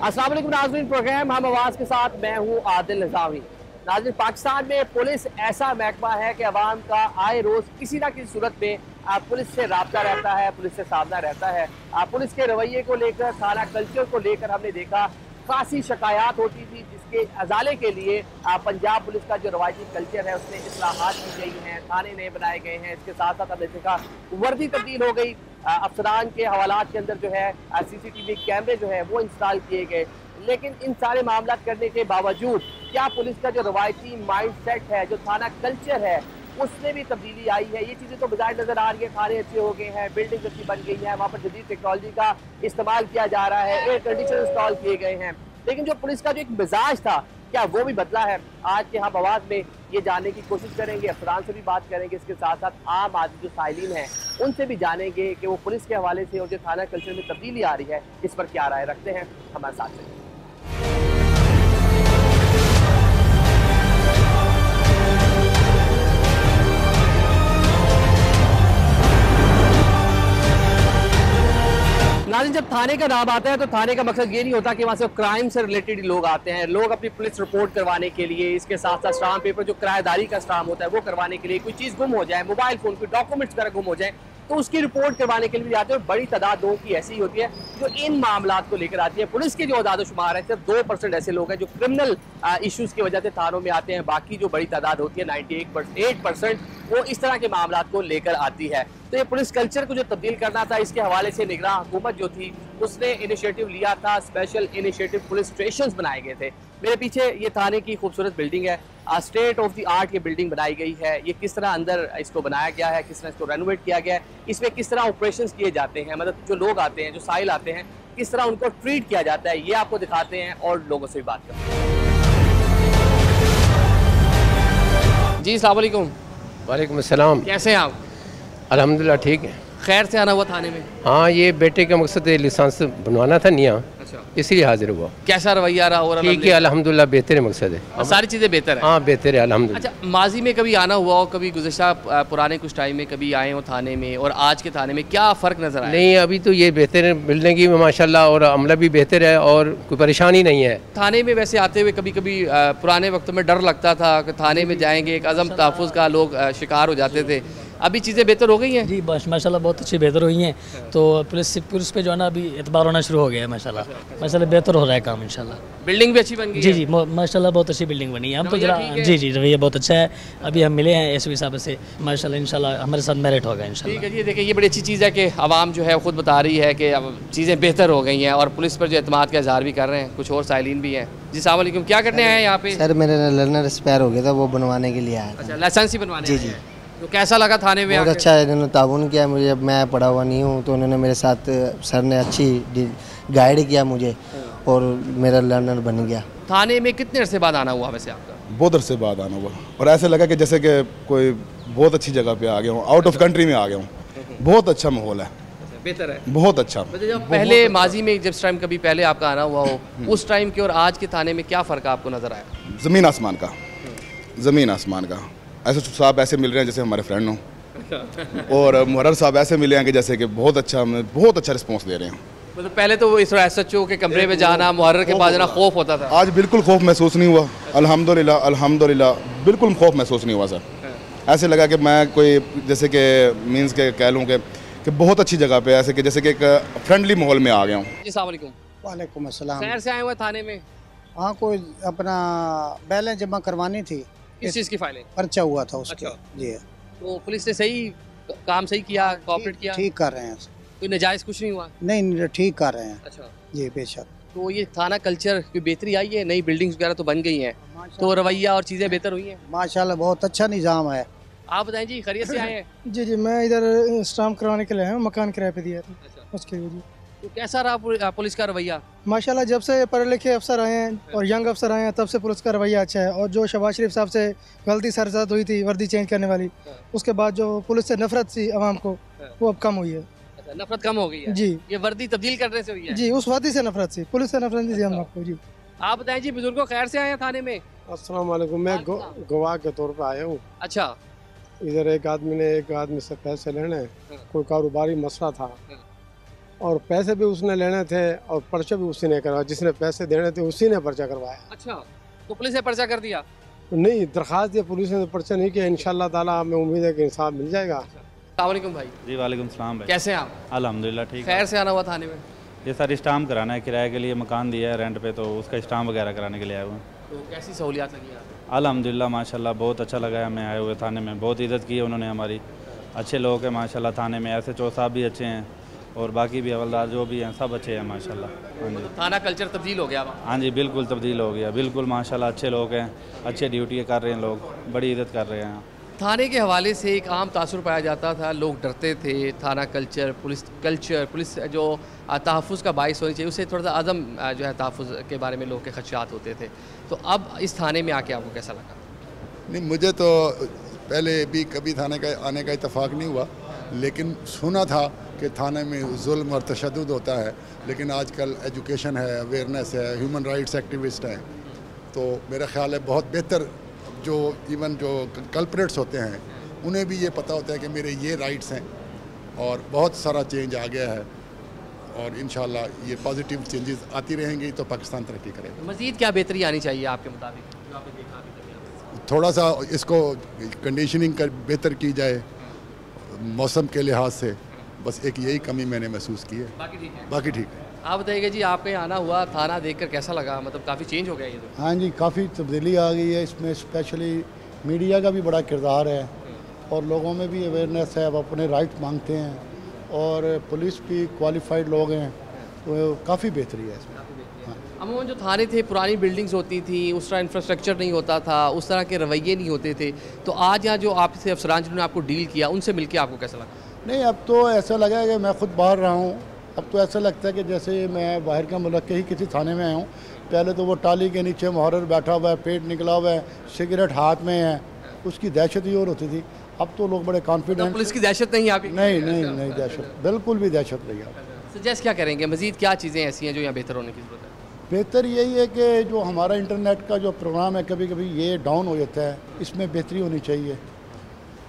अस्सलाम वालेकुम नाज़रीन, प्रोग्राम हम आवाज़ के साथ मैं हूँ आदिल निज़ामी। नाज़रीन, पाकिस्तान में पुलिस ऐसा महकमा है कि अवाम का आए रोज़ किसी ना किसी सूरत में पुलिस से राब्ता रहता है, पुलिस से सामना रहता है। पुलिस के रवैये को लेकर, थाना कल्चर को लेकर हमने देखा खासी शिकायत होती थी, जिसके अजाले के लिए पंजाब पुलिस का जो रवायती कल्चर है उसमें इस्लाहात की गई हैं, थाने नए बनाए गए हैं। इसके साथ साथ हमने देखा वर्दी तब्दील हो गई, अफसरान के हवालात के अंदर जो है CCTV कैमरे जो है वो इंस्टॉल किए गए। लेकिन इन सारे मामला करने के बावजूद क्या पुलिस का जो रवायती माइंड सेट है, जो थाना कल्चर है, उसमें भी तब्दीली आई है? ये चीज़ें तो बजाय नज़र आ रही है। थाने अच्छे हो गए हैं, बिल्डिंग अच्छी बन गई है, वहाँ पर जदीद टेक्नोलॉजी का इस्तेमाल किया जा रहा है, एयर कंडीशनर इंस्टॉल किए गए हैं, लेकिन जो पुलिस का जो एक मिजाज था क्या वो भी बदला है? आज के हम आवाज़ में ये जानने की कोशिश करेंगे, अफसरान से भी बात करेंगे, इसके साथ साथ आम आदमी जो साइलिन हैं उनसे भी जानेंगे कि वो पुलिस के हवाले से और जो थाना कल्चर में तब्दीली आ रही है इस पर क्या राय रखते हैं। हमारे साथ चलिए। नाज़रीन, जब थाने का नाम आता है तो थाने का मकसद ये नहीं होता कि वहाँ से क्राइम से रिलेटेड लोग आते हैं। लोग अपनी पुलिस रिपोर्ट करवाने के लिए, इसके साथ साथ स्टाम्प पेपर जो किराएदारी का स्टाम्प होता है वो करवाने के लिए, कोई चीज़ गुम हो जाए, मोबाइल फ़ोन कोई डॉक्यूमेंट्स वगैरह गुम हो जाए तो उसकी रिपोर्ट करवाने के लिए भी आते हैं। और बड़ी तादाद लोगों की ऐसी होती है जो इन मामलात को लेकर आती है। पुलिस के जो आदादोशुमार है सिर्फ 2% ऐसे लोग हैं जो क्रिमिनल इश्यूज़ की वजह से थानों में आते हैं। बाकी जो बड़ी तादाद होती है 98% वो इस तरह के मामलात को लेकर आती है। तो ये पुलिस कल्चर को जो तब्दील करना था, इसके हवाले से निगरान हुकूमत जो थी उसने इनिशिएटिव लिया था, स्पेशल इनिशिएटिव पुलिस स्टेशंस बनाए गए थे। मेरे पीछे ये थाने की खूबसूरत बिल्डिंग है, स्टेट ऑफ द आर्ट की बिल्डिंग बनाई गई है। ये किस तरह अंदर इसको बनाया गया है, किस तरह इसको रेनोवेट किया गया है, इसमें किस तरह ऑपरेशंस किए जाते हैं, मतलब जो लोग आते हैं, जो साइल आते हैं, किस तरह उनको ट्रीट किया जाता है, ये आपको दिखाते हैं और लोगों से भी बात करते हैं। जी अस्सलाम वालेकुम। वालेकुम अस्सलाम। कैसे हैं आप? अल्हम्दुलिल्लाह ठीक है। खैर से आना हुआ थाने में? हाँ, ये बेटे का मकसद लाइसेंस बनवाना था नया, अच्छा, इसलिए हाजिर हुआ। कैसा रवैया रहा? और ठीक है अल्हम्दुलिल्लाह, बेहतर मकसद है, सारी चीज़ें बेहतर है। हाँ बेहतर है अल्हम्दुलिल्लाह। अच्छा, माजी में कभी आना हुआ हो, कभी गुज़श्ता पुराने कुछ टाइम में कभी आए हो थाने में, और आज के थाने में क्या फ़र्क नज़र आया? नहीं, अभी तो ये बेहतर है, बिल्डिंग की माशाल्लाह और अमला भी बेहतर है और कोई परेशानी नहीं है। थाने में वैसे आते हुए कभी कभी पुराने वक्त में डर लगता था कि थाने में जाएंगे, एक अज़म तहफ़्फ़ुज़ का लोग शिकार हो जाते थे। अभी चीज़ें बेहतर हो गई हैं? जी माशाल्लाह बहुत अच्छी बेहतर हुई हैं। तो पुलिस पे जो है ना अभी एतबार होना शुरू हो गया है। माशाल्लाह बेहतर हो रहा है काम इंशाल्लाह। बिल्डिंग भी अच्छी बन गई जी है? जी माशाल्लाह बहुत अच्छी बिल्डिंग बनी है। हम तो जरा ठीक है? जी रवैया बहुत अच्छा है। अभी हम मिले हैं एसपी साहब से, माशाल्लाह इंशाल्लाह हमारे साथ मेरिट होगा इंशाल्लाह। ठीक है जी। देखिए, ये बड़ी अच्छी चीज़ है कि आवाम जो है ख़ुद बता रही है कि अब चीज़ें बेहतर हो गई हैं और पुलिस पर जो एतमाद का इज़हार भी कर रहे हैं। कुछ और साइलिन भी हैं। जी अस्सलाम वालेकुम, क्या करने आए हैं यहाँ पे? सर मेरा लर्नर एक्सपायर हो गया था, वो बनवाने के लिए आया था। अच्छा, लाइसेंस ही बनवाने? जी जी। तो कैसा लगा थाने में? बहुत अच्छा है, इन्होंने ताउन किया मुझे। अब मैं पढ़ा हुआ नहीं हूँ तो उन्होंने मेरे साथ, सर ने अच्छी गाइड किया मुझे और मेरा लर्नर बन गया। थाने में कितने अरसे बाद आना हुआ वैसे आपका? बहुत अरसे बाद आना हुआ और ऐसे लगा कि जैसे कि कोई बहुत अच्छी जगह पे आ गया हूँ, आउट ऑफ कंट्री में आ गया हूँ। बहुत अच्छा माहौल है, बेहतर है, बहुत अच्छा। मतलब जब पहले माजी में जब टाइम कभी पहले आपका आना हुआ हो, उस टाइम के और आज के थाने में क्या फ़र्क आपको नज़र आया? ज़मीन आसमान का, ज़मीन आसमान का। ऐसे साहब ऐसे मिल रहे हैं जैसे हमारे फ्रेंड हों और मुहर्रर साहब ऐसे मिले हैं कि जैसे कि बहुत अच्छा रिस्पॉन्स दे रहे हैं। मतलब पहले तो वो इस SHO के कमरे में जाना, मुहर्रर के पास जाना खौफ होता था, आज बिल्कुल खौफ महसूस नहीं हुआ। अल्हम्दुलिल्लाह बिल्कुल खौफ महसूस नहीं हुआ सर। ऐसे लगा कि मैं कोई जैसे कि मीन्स के कह लूँ कि बहुत अच्छी जगह पे, ऐसे कि जैसे कि एक फ्रेंडली माहौल में आ गया हूँ। जी अस्सलाम वालेकुम। वालेकुम अस्सलाम। शहर से आए हुए थाने में? हाँ, कोई अपना बैलेंस जमा करवानी थी, किस चीज़ की फाइलें? पर्चा हुआ था उसका। अच्छा। जी तो पुलिस ने सही काम सही किया, कोऑपरेट किया? ठीक कर रहे हैं। कोई नजायज़ कुछ नहीं हुआ? नहीं ठीक कर रहे हैं। अच्छा जी बेशक। तो ये थाना कल्चर की बेहतरी आई है, नई बिल्डिंग्स वगैरह तो बन गई हैं, तो रवैया और चीज़ें बेहतर हुई हैं? माशाल्लाह बहुत अच्छा निज़ाम है। आप बताएं जी, खैरियत से आए हैं? जी जी, मैं इधर स्टाम्प करवाने के लिए आया हूँ, मकान किराए पे दिया था अच्छा, उसके लिए जी। तो कैसा रहा पुलिस का रवैया? माशाल्लाह जब से पढ़े लिखे अफसर आए हैं और यंग अफसर आए हैं तब से पुलिस का रवैया अच्छा है। और जो शहबाज शरीफ साहब से गलती सरजद हुई थी वर्दी चेंज करने वाली, उसके बाद जो पुलिस से नफरत थी आवाम को, वो अब कम हुई है। अच्छा, नफरत कम हो गई है जी। ये वर्दी तब्दील करने से हुई है? जी, उस वर्दी से नफरत थी, पुलिस से नफरत नहीं थी हम आपको जी। आप बताएं जी, बुजुर्गों खैर से आए हैं थाने में? अस्सलाम वालेकुम। मैं गवाह के तौर पे आया हूँ। अच्छा, इधर एक आदमी से पैसे लेने, कोई कारोबारी मसला था, और पैसे भी उसने लेने थे और पर्चा भी उसी ने करवाया, जिसने पैसे देने थे उसी ने पर्चा करवाया। अच्छा, तो पुलिस ने पर्चा कर दिया? नहीं, दरख्वास्त दिया, पुलिस ने पर्चा नहीं किया। इंशाल्लाह ताला हमें उम्मीद है कि इंसाफ मिल जाएगा। अस्सलाम वालेकुम भाई। जी वालेकुम सलाम भाई। कैसे हैं आप? अल्हम्दुलिल्लाह ठीक है। खैर से आना हुआ थाने में? ये सर स्टाम्प कराना है, किराए के लिए मकान दिया है रेंट पे, तो उसका स्टाम्प वगैरह कराने के लिए आया हुआ। तो कैसी सहूलियात लगी आपको? अल्हम्दुलिल्लाह माशाल्लाह बहुत अच्छा लगा है हमें आए हुए थाने में, बहुत इज़्ज़त की है उन्होंने हमारी। अच्छे लोग हैं माशाल्लाह थाने में, ऐसे चो साहब भी अच्छे हैं और बाकी भी हवलदार जो भी हैं सब अच्छे हैं माशाल्लाह। हाँ जी, थाना कल्चर तब्दील हो गया वहाँ? हाँ जी बिल्कुल तब्दील हो गया, बिल्कुल माशाल्लाह अच्छे लोग हैं, अच्छे ड्यूटी कर रहे हैं लोग, बड़ी इज़्ज़त कर रहे हैं। थाने के हवाले से एक आम तासुर पाया जाता था, लोग डरते थे। थाना कल्चर, पुलिस जो तहफ़्फ़ुज़ का बाइस होनी चाहिए, उससे थोड़ा सा अदम जो है तहफ़्फ़ुज़ के बारे में लोग के खदशात होते थे। तो अब इस थाने में आके आपको कैसा लगा? नहीं, मुझे तो पहले भी कभी थाने का आने का इत्तेफाक नहीं हुआ, लेकिन सुना था कि थाने में जुल्म और तशद्दुद होता है, लेकिन आजकल एजुकेशन है, अवेयरनेस है, ह्यूमन राइट्स एक्टिविस्ट हैं, तो मेरा ख्याल है बहुत बेहतर। जो इवन जो कल्प्रेट्स होते हैं उन्हें भी ये पता होता है कि मेरे ये राइट्स हैं, और बहुत सारा चेंज आ गया है और इंशाल्लाह ये पॉजिटिव चेंजेस आती रहेंगी तो पाकिस्तान तरक्की करेगा। मज़ीद क्या बेहतरी आनी चाहिए आपके मुताबिक, जो आपने देखा अभी तक? थोड़ा सा इसको कंडीशनिंग कर बेहतर की जाए मौसम के लिहाज से, बस एक यही कमी मैंने महसूस की है, बाकी ठीक है। बाकी ठीक है। आप बताइएगा जी, आपका यहाँ आना हुआ, थाना देखकर कैसा लगा? मतलब काफ़ी चेंज हो गया ये तो। हाँ जी, काफ़ी तब्दीली आ गई है इसमें, स्पेशली मीडिया का भी बड़ा किरदार है और लोगों में भी अवेयरनेस है, अब अपने राइट मांगते हैं और पुलिस भी क्वालिफाइड लोग हैं, तो काफ़ी बेहतरी है इसमें। हाँ। अमूमन जो थाने थे पुरानी बिल्डिंग्स होती थी, उस तरह इंफ्रास्ट्रक्चर नहीं होता था, उस तरह के रवैये नहीं होते थे, तो आज यहाँ जो आपसे अफसरान जिन्होंने आपको डील किया उनसे मिलकर आपको कैसा लगा? नहीं, अब तो ऐसा लगा है कि मैं ख़ुद बाहर रहा हूँ, अब तो ऐसा लगता है कि जैसे मैं बाहर का मुल्क के ही किसी थाने में आया हूँ। पहले तो वो टाली के नीचे मुहर्रिर बैठा हुआ है, पेट निकला हुआ है, सिगरेट हाथ में है, उसकी दहशत ही और होती थी। अब तो लोग बड़े कॉन्फिडेंट। पुलिस की दहशत नहीं आपकी? नहीं दहशत, बिल्कुल भी दहशत नहीं है। सजेस्ट क्या करेंगे, मज़ीद क्या चीज़ें ऐसी हैं जो यहाँ बेहतर होने की ज़रूरत है? बेहतर यही है कि जो हमारा इंटरनेट का जो प्रोग्राम है कभी कभी ये डाउन हो जाता है, इसमें बेहतरी होनी चाहिए।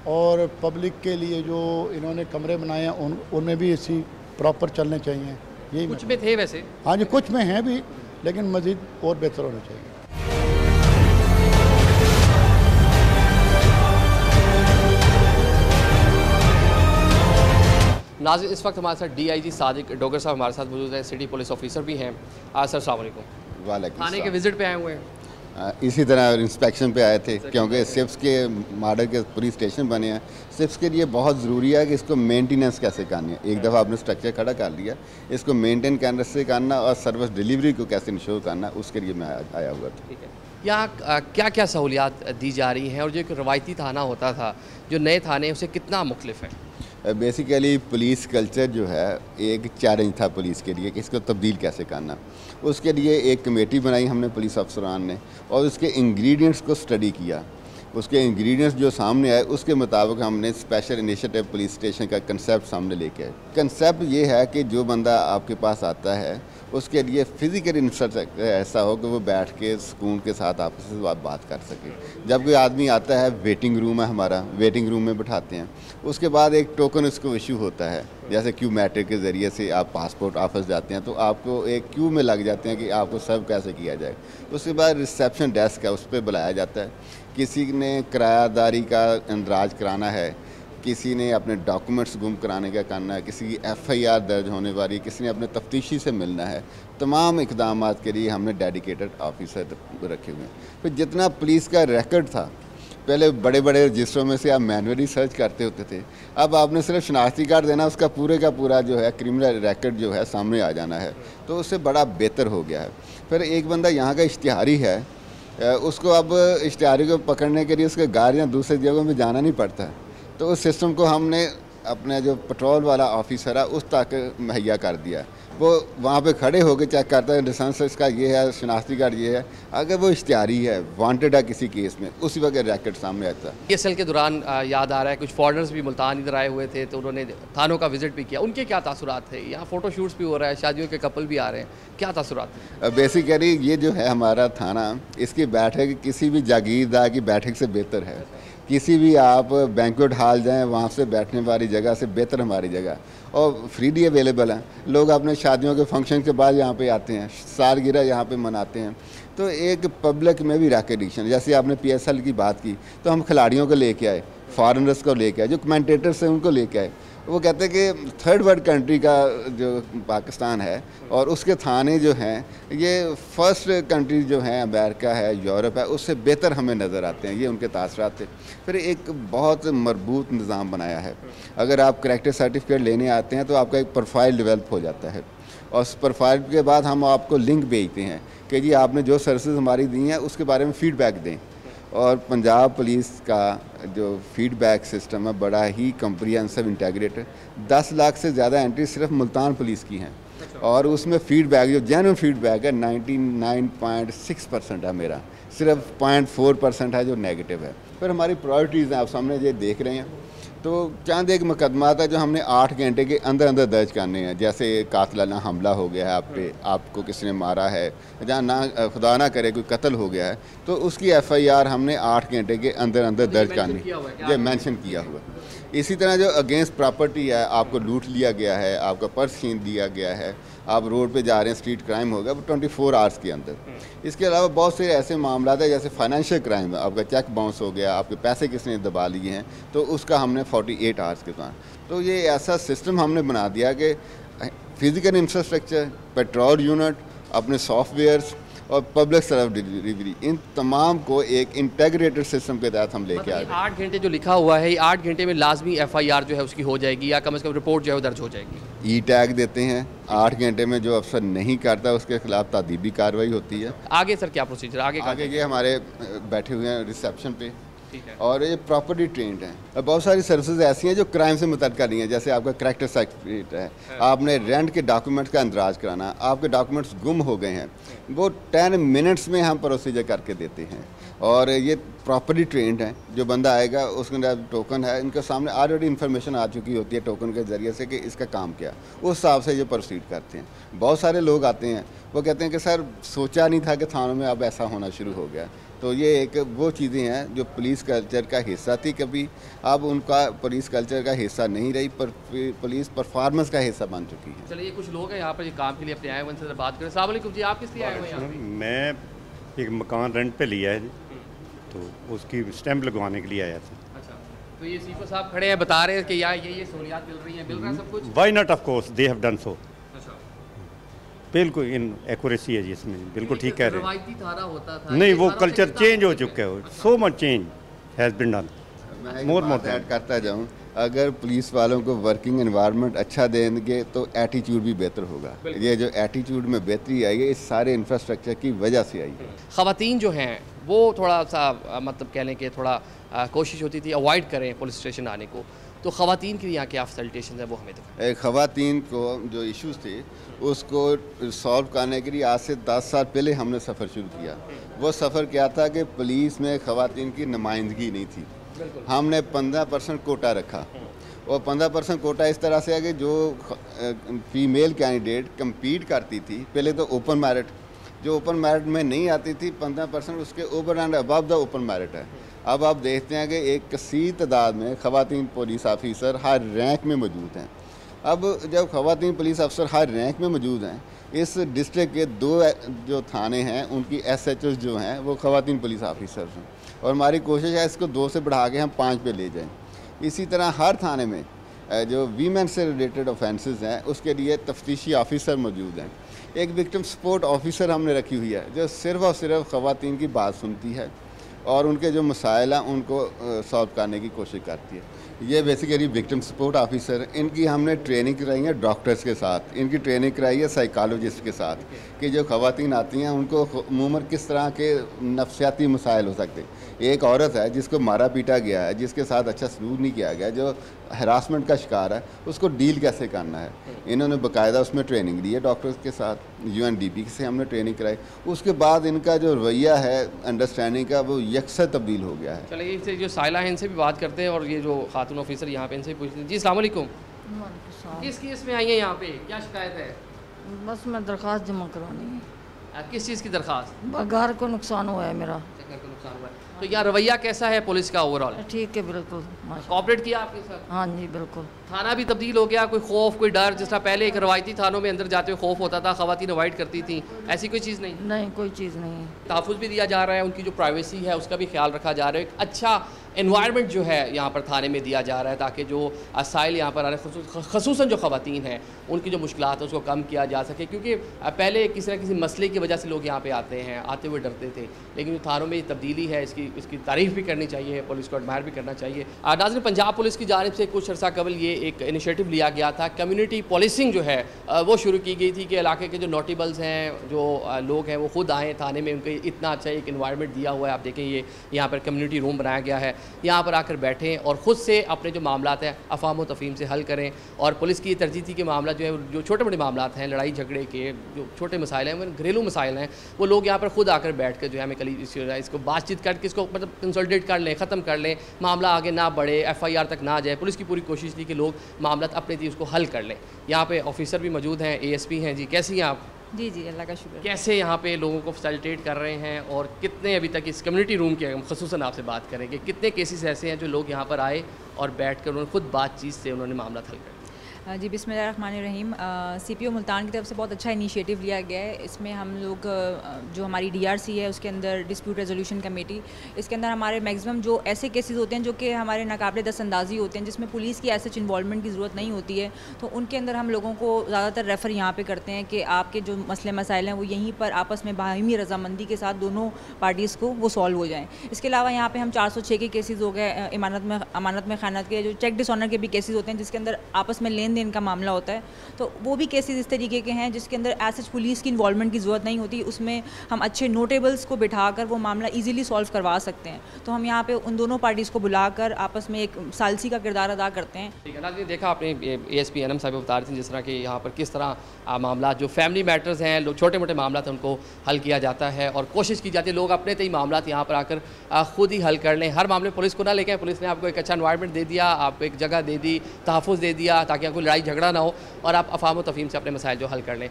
और पब्लिक के लिए जो इन्होंने कमरे बनाए हैं उनमें भी इसी प्रॉपर चलने चाहिए। यही कुछ में थे वैसे? हाँ जी, कुछ में हैं भी, लेकिन मज़ीद और बेहतर होना चाहिए। नाज़रीन, इस वक्त हमारे साथ DIG सादिक डोगर साहब हमारे साथ मौजूद हैं, सिटी पुलिस ऑफिसर भी हैं। सर अस्सलाम वालेकुम। वालेकुम। थाने के विजिट पे आए हुए हैं? इसी तरह इंस्पेक्शन पे आए थे, क्योंकि सिप्स के मॉडल के पुलिस स्टेशन बने हैं। सिप्स के लिए बहुत ज़रूरी है कि इसको मेंटेनेंस कैसे करनी है। एक दफ़ा आपने स्ट्रक्चर खड़ा कर लिया, इसको मेंटेन करने से करना और सर्विस डिलीवरी को कैसे इंश्योर करना, उसके लिए मैं आया हुआ था। ठीक है, यहाँ क्या क्या सहूलियात दी जा रही हैं और जो एक रवायती थाना होता था, जो नए थाने उससे कितना मुख्तलिफ है? बेसिकली पुलिस कल्चर जो है एक चैलेंज था पुलिस के लिए कि इसको तब्दील कैसे करना। उसके लिए एक कमेटी बनाई हमने पुलिस अफसरान ने और उसके इंग्रेडिएंट्स को स्टडी किया। उसके इंग्रेडिएंट्स जो सामने आए उसके मुताबिक हमने स्पेशल इनिशिएटिव पुलिस स्टेशन का कंसेप्ट सामने लेके आए। कंसेप्ट ये है कि जो बंदा आपके पास आता है उसके लिए फ़िज़िकल इंफ्रास्ट्रक्चर ऐसा हो कि वो बैठ के सुकून के साथ आपस में बात कर सके। जब कोई आदमी आता है, वेटिंग रूम है हमारा, वेटिंग रूम में बिठाते हैं। उसके बाद एक टोकन उसको इशू होता है, जैसे क्यू मैट्रिक के ज़रिए से आप पासपोर्ट ऑफिस जाते हैं तो आपको एक क्यू में लग जाते हैं कि आपको सर्व कैसे किया जाए। उसके बाद रिसेप्शन डेस्क है, उस पर बुलाया जाता है। किसी ने किरायादारी का इंदराज कराना है, किसी ने अपने डॉक्यूमेंट्स गुम कराने का करना है, किसी की FIR दर्ज होने वाली, किसी ने अपने तफ्तीशी से मिलना है। तमाम इक़दाम के लिए हमने डेडिकेटेड ऑफिसर रखे हुए हैं। फिर जितना पुलिस का रिकॉर्ड था, पहले बड़े बड़े रजिस्टरों में से आप मैनुअली सर्च करते होते थे, अब आपने सिर्फ शनाख्ती कार्ड देना, उसका पूरे का पूरा जो है क्रिमिनल रिकॉर्ड जो है सामने आ जाना है, तो उससे बड़ा बेहतर हो गया है। फिर एक बंदा यहाँ का इश्तिहारी है, उसको अब इश्तिहारी को पकड़ने के लिए उसके घर या दूसरे जगहों में जाना नहीं पड़ता, तो उस सिस्टम को हमने अपने जो पेट्रोल वाला ऑफिसर है उस तक मुहैया कर दिया। वो वहाँ पे खड़े होकर चेक करता है लाइसेंस इसका ये है, शनाख्ती कार्ड ये है। अगर वो इश्तिहारी है, वांटेड है किसी केस में, उसी वक्त रैकेट सामने आता है। PSL के दौरान याद आ रहा है कुछ फॉरेनर्स भी मुल्तान इधर आए हुए थे, तो उन्होंने थानों का विजिट भी किया। उनके क्या तासुरात थे? यहाँ फ़ोटो शूट्स भी हो रहा है, शादियों के कपल भी आ रहे हैं, क्या तासुरात? बेसिकली ये जो है हमारा थाना, इसकी बैठक किसी भी जागीरदार की बैठक से बेहतर है। किसी भी आप बैंक्वेट हॉल जाएं, वहाँ से बैठने वाली जगह से बेहतर हमारी जगह, और फ्रीली अवेलेबल हैं। लोग अपने शादियों के फंक्शन के बाद यहाँ पे आते हैं, सालगिरह यहाँ पे मनाते हैं। तो एक पब्लिक में भी रिकग्निशन, जैसे आपने PSL की बात की, तो हम खिलाड़ियों को लेके आए, फॉरेनर्स को लेके आए, जो कमेंटेटर्स हैं उनको लेके आए। वो कहते हैं कि थर्ड वर्ल्ड कंट्री का जो पाकिस्तान है और उसके थाने जो हैं ये फर्स्ट कंट्री जो हैं, अमेरिका है, यूरोप है, उससे बेहतर हमें नज़र आते हैं। ये उनके तासरात थे। फिर एक बहुत मजबूत निज़ाम बनाया है। अगर आप करैक्टर सर्टिफिकेट लेने आते हैं तो आपका एक प्रोफाइल डेवलप हो जाता है, और उस प्रोफाइल के बाद हम आपको लिंक भेजते हैं कि जी आपने जो सर्विसेज हमारी दी हैं उसके बारे में फ़ीडबैक दें। और पंजाब पुलिस का जो फीडबैक सिस्टम है बड़ा ही कम्प्रिहेंसिव इंटीग्रेटेड। 10 लाख से ज़्यादा एंट्री सिर्फ मुल्तान पुलिस की हैं, और उसमें फ़ीडबैक जो जेन्युइन फीडबैक है 99.6% है मेरा, सिर्फ 0.4% है जो नेगेटिव है। फिर हमारी प्रायोरिटीज़ हैं, आप सामने ये देख रहे हैं। तो चंद एक मुकदमा था जो हमने 8 घंटे के अंदर अंदर दर्ज करने हैं, जैसे कातिलाना हमला हो गया है आप पे, आपको किसी ने मारा है, जहाँ ना खुदा ना करे कोई कत्ल हो गया है, तो उसकी FIR हमने 8 घंटे के अंदर अंदर दर्ज करनी, ये मेंशन किया हुआ। इसी तरह जो अगेंस्ट प्रॉपर्टी है, आपको लूट लिया गया है, आपका पर्स छीन लिया गया है, आप रोड पे जा रहे हैं, स्ट्रीट क्राइम हो गया, वो 24 आवर्स के अंदर। इसके अलावा बहुत से ऐसे मामला है जैसे फाइनेंशियल क्राइम है, आपका चेक बाउंस हो गया, आपके पैसे किसने दबा लिए हैं, तो उसका हमने 48 आवर्स के दौरान। तो ये ऐसा सिस्टम हमने बना दिया कि फिज़िकल इंफ्रास्ट्रक्चर, पेट्रोल यूनिट, अपने सॉफ्टवेयर्स और पब्लिक सर्विस डिलीवरी, इन तमाम को एक इंटीग्रेटेड सिस्टम के तहत हम लेके आ गए। 8 घंटे जो लिखा हुआ है, 8 घंटे में लाजमी FIR जो है उसकी हो जाएगी, या कम से कम रिपोर्ट जो है वो दर्ज हो जाएगी। टैग देते हैं, 8 घंटे में जो अफसर नहीं करता उसके खिलाफ तादीबी कार्रवाई होती है। आगे सर क्या प्रोसीजर आगे ये हमारे बैठे हुए हैं रिसेप्शन पे, और ये प्रॉपर्टी ट्रेंड हैं। बहुत सारी सर्विसेज ऐसी हैं जो क्राइम से मुतल्लिक़ नहीं है, जैसे आपका करैक्टर सर्टिफिकेट है, आपने रेंट के डॉक्यूमेंट्स का इंदराज कराना, आपके डॉक्यूमेंट्स गुम हो गए हैं, वो 10 मिनट्स में हम प्रोसीजर करके देते हैं। और ये प्रॉपर्टी ट्रेंड है, जो बंदा आएगा उसके अंदर टोकन है, इनके सामने ऑलरेडी इन्फॉर्मेशन आ चुकी होती है टोकन के ज़रिए से कि इसका काम क्या, उस हिसाब से ये प्रोसीड करते हैं। बहुत सारे लोग आते हैं, वो कहते हैं कि सर सोचा नहीं था कि थानों में अब ऐसा होना शुरू हो गया। तो ये एक वो चीज़ें हैं जो पुलिस कल्चर का हिस्सा थी कभी, अब उनका पुलिस कल्चर का हिस्सा नहीं रही, पर पुलिस परफॉर्मेंस का हिस्सा बन चुकी है। चलिए कुछ लोग हैं यहाँ पर काम के लिए अपने आए हुए, उनसे बात करें। अस्सलाम वालेकुम जी, आप किस लिए आए हुए हैं? मैं एक मकान रेंट पे लिया है जी, तो उसकी स्टैंप लगवाने के लिए आया था। अच्छा, तो ये सीफो साहब खड़े हैं, बता रहे हैं कि यहाँ ये सहूलियात मिल रही हैं, मिल रहा है सब कुछ? Why not, of course they have done so. बिल्कुल इन एक्यूरेसी है जी इसमें, बिल्कुल ठीक कह रहे हैं। रवायती धारा होता था, नहीं वो कल्चर चेंज हो चुका है, so much change has been done. More add करता जाऊँ, अगर पुलिस वालों को वर्किंग एनवायरनमेंट अच्छा देंगे तो एटीट्यूड भी बेहतर होगा। ये जो एटीट्यूड में बेहतरी आई है इस सारे इंफ्रास्ट्रक्चर की वजह से आई है। ख़वातीन जो हैं वो थोड़ा सा मतलब कह लें कि थोड़ा कोशिश होती थी अवॉइड करें पुलिस स्टेशन आने को, तो ख़वातीन के लिए यहाँ क्या फैसिलिटेशन है वो हमें तो ख़वातीन को जो इश्यूज़ थे उसको सॉल्व करने के लिए आज से 10 साल पहले हमने सफ़र शुरू किया। वो सफ़र क्या था कि पुलिस में ख़वातीन की नुमाइंदगी नहीं थी, हमने 15% कोटा रखा, और 15% कोटा इस तरह से है कि जो फीमेल कैंडिडेट कम्पीट करती थी, पहले तो ओपन मेरिट, जो ओपन मेरिट में नहीं आती थी 15% उसके over and above the open merit है। अब आप देखते हैं कि एक कसीर तादाद में ख़वातीन पुलिस ऑफिसर हर रैंक में मौजूद हैं। अब जब ख़वातीन पुलिस अफसर हर रैंक में मौजूद हैं, इस डिस्ट्रिक्ट के 2 जो थाने हैं उनकी SHOs जो हैं वो ख़वातीन पुलिस ऑफिसर हैं, और हमारी कोशिश है इसको 2 से बढ़ा के हम 5 पे ले जाएं। इसी तरह हर थाने में जो वीमेन से रिलेटेड ऑफेंसेस हैं उसके लिए तफ्तीशी ऑफिसर मौजूद हैं। एक विक्टिम सपोर्ट ऑफिसर हमने रखी हुई है जो सिर्फ़ और सिर्फ ख़वातीन की बात सुनती है और उनके जो मसाइल हैं उनको सॉल्व करने की कोशिश करती है। ये बेसिकली विक्टिम सपोर्ट ऑफिसर, इनकी हमने ट्रेनिंग कराई है डॉक्टर्स के साथ, इनकी ट्रेनिंग कराई है साइकोलॉजिस्ट के साथ, कि जो ख़वातीन आती हैं उनको उम्र किस तरह के नफ्सियाती मसाइल हो सकते। एक औरत है जिसको मारा पीटा गया है, जिसके साथ अच्छा सलूक नहीं किया गया, जो हरासमेंट का शिकार है, उसको डील कैसे करना है, इन्होंने बाकायदा उसमें ट्रेनिंग दी है डॉक्टर्स के साथ, UNDP से हमने ट्रेनिंग कराई। उसके बाद इनका जो रवैया है अंडरस्टैंडिंग का वो यकसा तब्दील हो गया है। चलिए इनसे जो साइला है इनसे भी बात करते हैं, और ये जो खातून ऑफिसर यहाँ पे इनसे भी पूछते हैं। जी अस्सलाम वालेकुम, किस केस में आई है यहाँ पे, क्या शिकायत है? बस मैं दरख्वास्त जमा करवानी है। किस चीज़ की दरख्वास्त? घर को नुकसान हुआ है मेरा। घर को नुकसान हुआ है। तो यहाँ रवैया कैसा है पुलिस का ओवरऑल? ठीक है, बिल्कुल कोऑपरेट किया आपके साथ? हाँ जी बिल्कुल। थाना भी तब्दील हो गया, कोई खौफ कोई डर? जिस तरह पहले एक रवायती थानों में अंदर जाते हुए खौफ होता था, खवातीन अवॉइड करती थी, ऐसी कोई चीज़ नहीं? नहीं, कोई चीज़ नहीं। तहफ़्फ़ुज़ भी दिया जा रहा है, उनकी जो प्राइवेसी है उसका भी ख्याल रखा जा रहा है। एक अच्छा एनवायरनमेंट जो है यहाँ पर थाने में दिया जा रहा है ताकि जो असाइल यहाँ पर आ रहे हैं, ख़ुसूसन जो ख़वातीन हैं उनकी जो मुश्किलात है उसको कम किया जा सके। क्योंकि पहले किसी न किसी मसले की वजह से लोग यहाँ पे आते हैं, आते हुए डरते थे, लेकिन जो थानों में तब्दीली है इसकी तारीफ़ भी करनी चाहिए, पुलिस को एडमायर भी करना चाहिए। नाज़रीन, पंजाब पुलिस की जानिब से कुछ अर्सा कबल ये एक इनिशिएटिव लिया गया था, कम्युनिटी पुलिसिंग जो है वो शुरू की गई थी कि इलाके के जो नोटेबल्स हैं, जो लोग हैं, वो खुद आएँ थाने में। उनको इतना अच्छा एक इन्वायरमेंट दिया हुआ है, आप देखें ये यहाँ पर कम्युनिटी रूम बनाया गया है, यहाँ पर आकर बैठें और ख़ुद से अपने जो मामलात हैं अफ़ाम व तफ़हीम से हल करें। और पुलिस की तरजीह थी कि मामला जो है, जो छोटे बड़े मामलात हैं, लड़ाई झगड़े के जो छोटे मसाइल हैं, घरेलू मसाइल हैं, वो लोग यहाँ पर खुद आकर बैठ कर जो है हमें कल इसको बातचीत करके इसको मतलब कंसल्टेट कर लें, ख़त्म कर लें, मामला आगे ना बढ़े, FIR तक ना जाए। पुलिस की पूरी कोशिश थी कि लोग मामला अपने थी उसको हल कर लें। यहाँ पे ऑफिसर भी मौजूद हैं, ASP हैं जी, कैसी हैं आप? जी जी, अल्लाह का शुक्र। कैसे यहाँ पे लोगों को फैसिलिटेट कर रहे हैं और कितने अभी तक इस कम्युनिटी रूम के ख़ुसूसन आपसे बात करेंगे, कितने केसेस ऐसे हैं जो लोग यहाँ पर आए और बैठ कर उन्होंने खुद बातचीत से उन्होंने मामला हल कर? जी बिस्मिल्लाहिर्रहमानिर्रहीम। CPO मुल्तान की तरफ से बहुत अच्छा इनिशिएटिव लिया गया है। इसमें हम लोग जो हमारी DRC है उसके अंदर डिस्प्यूट रेजोल्यूशन कमेटी, इसके अंदर हमारे मैक्सिमम जो ऐसे केसेस होते हैं जो कि हमारे नाकाबिले दस्तंदाजी होते हैं, जिसमें पुलिस की ऐसे इन्वॉल्वमेंट की ज़रूरत नहीं होती है, तो उनके अंदर हम लोगों को ज़्यादातर रेफ़र यहाँ पे करते हैं कि आपके जो मसले मसाइल हैं वो यहीं पर आपस में बाहमी रजामंदी के साथ दोनों पार्टीज़ को वो सॉल्व हो जाएँ। इसके अलावा यहाँ पर हम 406 के केसेस हो गए, अमानत में ख़यानत के, जो चेक डिसऑनर के भी केसेस होते हैं जिसके अंदर आपस में लेन देन का मामला होता है, तो वो भी केसेस इस तरीके के हैं जिसके अंदर ऐसे पुलिस की इन्वॉल्वमेंट की ज़रूरत नहीं होती। उसमें हम अच्छे नोटेबल्स को बिठाकर वो मामला इजीली सॉल्व करवा सकते हैं। तो हम यहाँ पे उन दोनों पार्टीज़ को बुलाकर आपस में एक सालसी का किरदार अदा करते हैं। ठीक है ना, देखा आपने ASP एनम साहब बता रहे थे जिस तरह के यहाँ पर किस तरह मामला जो फैमिली मैटर्स हैं, लोग छोटे मोटे मामला हैं उनको हल किया जाता है और कोशिश की जाती है लोग अपने तय मामला यहाँ पर आकर खुद ही हल कर लें। हर मामले पुलिस को ना लेके, पुलिस ने आपको एक अच्छा एनवायरनमेंट दे दिया, आपको एक जगह दे दी, तहफ़्फ़ुज़ दे दिया ताकि आपको लड़ाई झगड़ा ना हो और आप अफ़ाम व तफ़हीम से अपने मसाइल जो हल कर लें।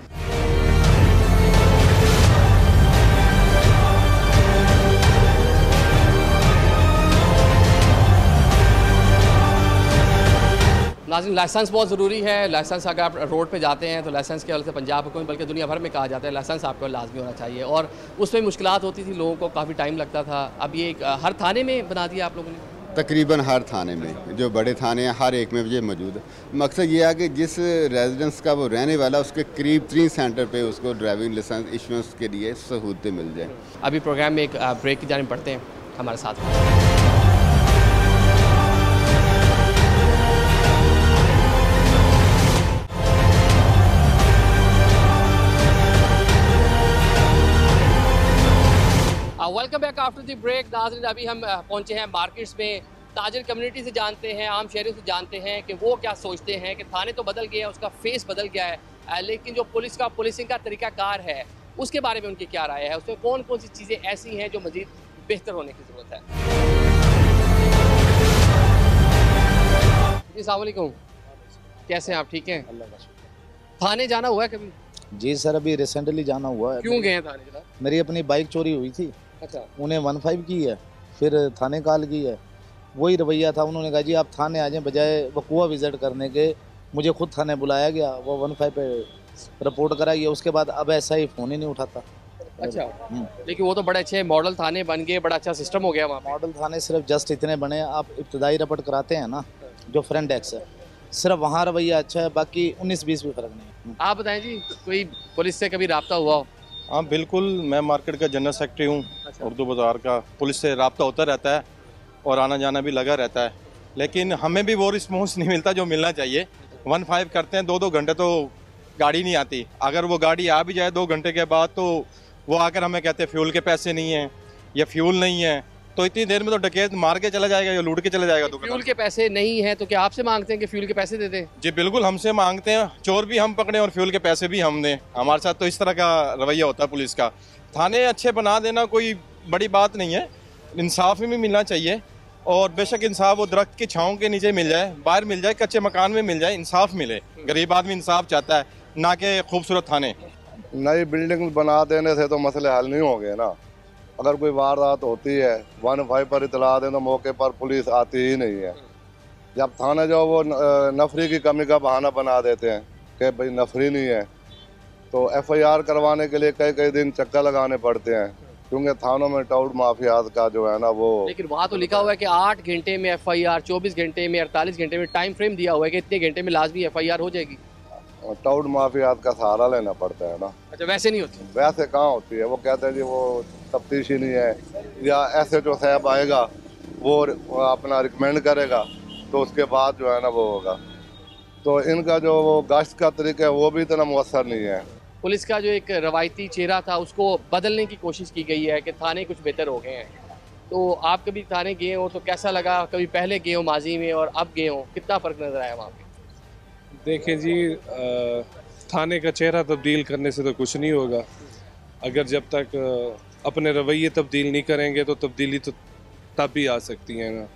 नाज़रीन, लाइसेंस बहुत ज़रूरी है। लाइसेंस अगर आप रोड पे जाते हैं तो लाइसेंस के हवाले से पंजाब हुकूमत बल्कि दुनिया भर में कहा जाता है लाइसेंस आपको लाजमी होना चाहिए और उसमें मुश्किलात होती थी, लोगों को काफ़ी टाइम लगता था। अब ये हर थाने में बना दिया आप लोगों ने? तकरीबन हर थाने में, जो बड़े थाने हैं हर एक में ये मौजूद है। मकसद ये है कि जिस रेजिडेंस का वो रहने वाला उसके करीब 3 सेंटर पे उसको ड्राइविंग लाइसेंस इशुएंस के लिए सहूलतें मिल जाएँ। अभी प्रोग्राम में एक ब्रेक की जानिब बढ़ते हैं, हमारे साथ। Welcome back after the break. नाज़रीन, अभी हम पहुंचे हैं मार्केट्स में, ताजिर कम्युनिटी से जानते हैं, आम शहरियों से जानते हैं कि वो क्या सोचते हैं कि थाने तो बदल गए हैं, उसका फेस बदल गया है, लेकिन जो पुलिस का पुलिसिंग का तरीकाकार है उसके बारे में उनकी क्या राय है, उसमें कौन कौन सी चीज़ें ऐसी हैं जो मज़ीद बेहतर होने की ज़रूरत है। जी अस्सलाम वालेकुम, कैसे हैं आप? ठीक हैं? थाने जाना हुआ है कभी? जी सर, अभी रिसेंटली जाना हुआ है। क्यों गए हैं थाने? मेरी अपनी बाइक चोरी हुई थी। अच्छा। उन्हें 15 की है, फिर थाने कॉल की है, वही रवैया था। उन्होंने कहा जी आप थाने आ जाएं, बजाय वकुआ विजिट करने के मुझे खुद थाने बुलाया गया, वो 15 पे रिपोर्ट कराई है। उसके बाद अब ऐसा ही फ़ोन ही नहीं उठाता। अच्छा, लेकिन वो तो बड़े अच्छे मॉडल थाने बन गए, बड़ा अच्छा सिस्टम हो गया वहाँ। मॉडल थाने सिर्फ जस्ट इतने बने, आप इब्तदाई रिपोर्ट कराते हैं ना जो फ्रंट डेस्क है, सिर्फ वहाँ रवैया अच्छा है, बाकी 19-20 भी फ़र्क नहीं है। आप बताएं जी, कोई पुलिस से कभी रब्ता हुआ हो? हाँ बिल्कुल, मैं मार्केट का जनरल सेक्रेटरी हूँ। अच्छा। उर्दू बाज़ार का। पुलिस से रब्ता होता रहता है और आना जाना भी लगा रहता है, लेकिन हमें भी वो रिस्पॉन्स नहीं मिलता जो मिलना चाहिए। 15 करते हैं, 2-2 घंटे तो गाड़ी नहीं आती। अगर वो गाड़ी आ भी जाए 2 घंटे के बाद तो वो आकर हमें कहते हैं फ्यूल के पैसे नहीं हैं या फ्यूल नहीं है, तो इतनी देर में तो डकैत मार के चला जाएगा या लूट के चला जाएगा। तो फ्यूल के पैसे नहीं है तो क्या आपसे मांगते हैं कि फ्यूल के पैसे दे दें? जी बिल्कुल, हमसे मांगते हैं, चोर भी हम पकड़े और फ्यूल के पैसे भी हम दें। हमारे साथ तो इस तरह का रवैया होता है पुलिस का। थाने अच्छे बना देना कोई बड़ी बात नहीं है, इंसाफ भी मिलना चाहिए और बेशक इंसाफ वो दरख्त की छाँव के नीचे मिल जाए, बाहर मिल जाए, कच्चे मकान में मिल जाए, इंसाफ मिले। गरीब आदमी इंसाफ चाहता है, ना कि खूबसूरत थाने। नई बिल्डिंग बना देने से तो मसले हल नहीं होंगे ना। अगर कोई वारदात होती है 1-5 पर इतला दें तो मौके पर पुलिस आती ही नहीं है। जब थाने जाओ वो नफरी की कमी का बहाना बना देते हैं कि भाई नफरी नहीं है, तो FIR करवाने के लिए कई कई दिन चक्कर लगाने पड़ते हैं, क्योंकि थानों में टाउट माफियाज का जो है ना वो। लेकिन वहाँ तो लिखा हुआ है कि 8 घंटे में FIR, 24 घंटे में, 48 घंटे में टाइम फ्रेम दिया हुआ है कि इतने घंटे में लाजमी FIR हो जाएगी। टाउट माफियाज का सहारा लेना पड़ता है ना। अच्छा, वैसे नहीं होती? वैसे कहाँ होती है। वो कहते हैं जी वो तफ्तीश ही नहीं है, या SHO साहब आएगा वो अपना रिकमेंड करेगा तो उसके बाद जो है ना वो होगा। तो इनका जो वो गश्त का तरीका है वो भी इतना मुअस्सर नहीं है। पुलिस का जो एक रवायती चेहरा था उसको बदलने की कोशिश की गई है कि थाने कुछ बेहतर हो गए हैं। तो आप कभी थाने गए हो तो कैसा लगा? कभी पहले गए हो माजी में और अब गए हो, कितना फ़र्क नज़र आया वहाँ पे? देखिए जी, थाने का चेहरा तब्दील करने से तो कुछ नहीं होगा। अगर जब तक अपने रवैये तब्दील नहीं करेंगे तो तब्दीली तो तब भी आ सकती है ना।